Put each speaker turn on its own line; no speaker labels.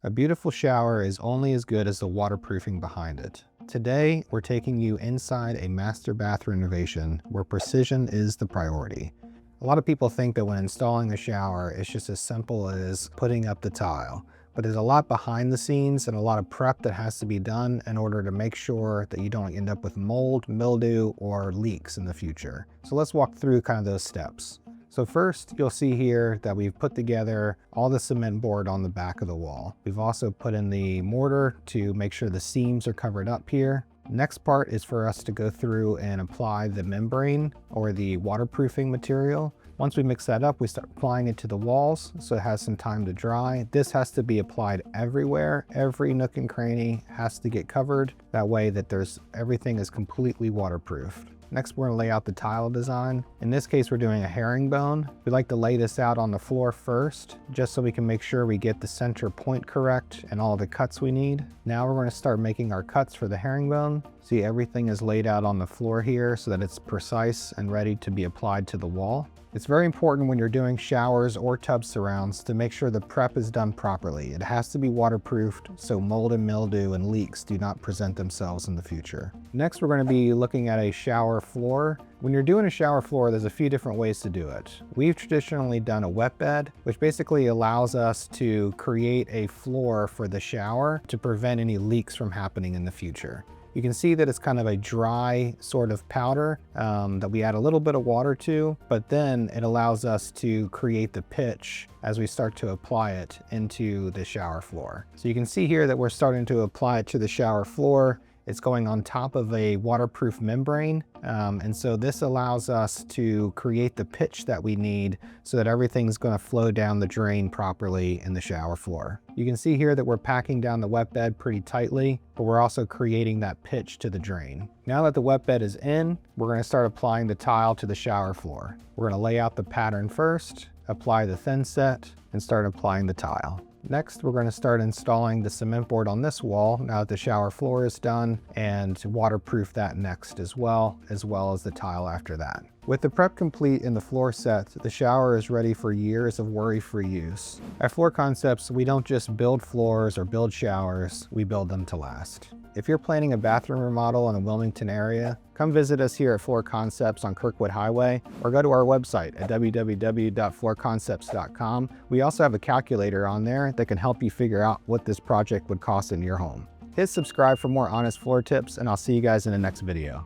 A beautiful shower is only as good as the waterproofing behind it. Today, we're taking you inside a master bath renovation where precision is the priority. A lot of people think that when installing a shower, it's just as simple as putting up the tile. But there's a lot behind the scenes and a lot of prep that has to be done in order to make sure that you don't end up with mold, mildew, or leaks in the future. So let's walk through kind of those steps. So first, you'll see here that we've put together all the cement board on the back of the wall. We've also put in the mortar to make sure the seams are covered up here. Next part is for us to go through and apply the membrane or the waterproofing material. Once we mix that up, we start applying it to the walls so it has some time to dry. This has to be applied everywhere. Every nook and cranny has to get covered. That way that everything is completely waterproofed. Next, we're gonna lay out the tile design. In this case, we're doing a herringbone. We like to lay this out on the floor first, just so we can make sure we get the center point correct and all the cuts we need. Now we're gonna start making our cuts for the herringbone. See, everything is laid out on the floor here so that it's precise and ready to be applied to the wall. It's very important when you're doing showers or tub surrounds to make sure the prep is done properly. It has to be waterproofed so mold and mildew and leaks do not present themselves in the future. Next, we're going to be looking at a shower floor. When you're doing a shower floor, there's a few different ways to do it. We've traditionally done a wet bed, which basically allows us to create a floor for the shower to prevent any leaks from happening in the future. You can see that it's kind of a dry sort of powder that we add a little bit of water to, but then it allows us to create the pitch as we start to apply it into the shower floor. So you can see here that we're starting to apply it to the shower floor. It's going on top of a waterproof membrane. And so this allows us to create the pitch that we need so that everything's going to flow down the drain properly in the shower floor. You can see here that we're packing down the wet bed pretty tightly, but we're also creating that pitch to the drain. Now that the wet bed is in, we're going to start applying the tile to the shower floor. We're going to lay out the pattern first, apply the thin set, and start applying the tile. Next, we're going to start installing the cement board on this wall now that the shower floor is done, and waterproof that next as well as the tile after that. With the prep complete and the floor set, the shower is ready for years of worry-free use. At Floor Concepts, we don't just build floors or build showers, we build them to last. If you're planning a bathroom remodel in the Wilmington area, come visit us here at Floor Concepts on Kirkwood Highway, or go to our website at www.floorconcepts.com. We also have a calculator on there that can help you figure out what this project would cost in your home. Hit subscribe for more honest floor tips, and I'll see you guys in the next video.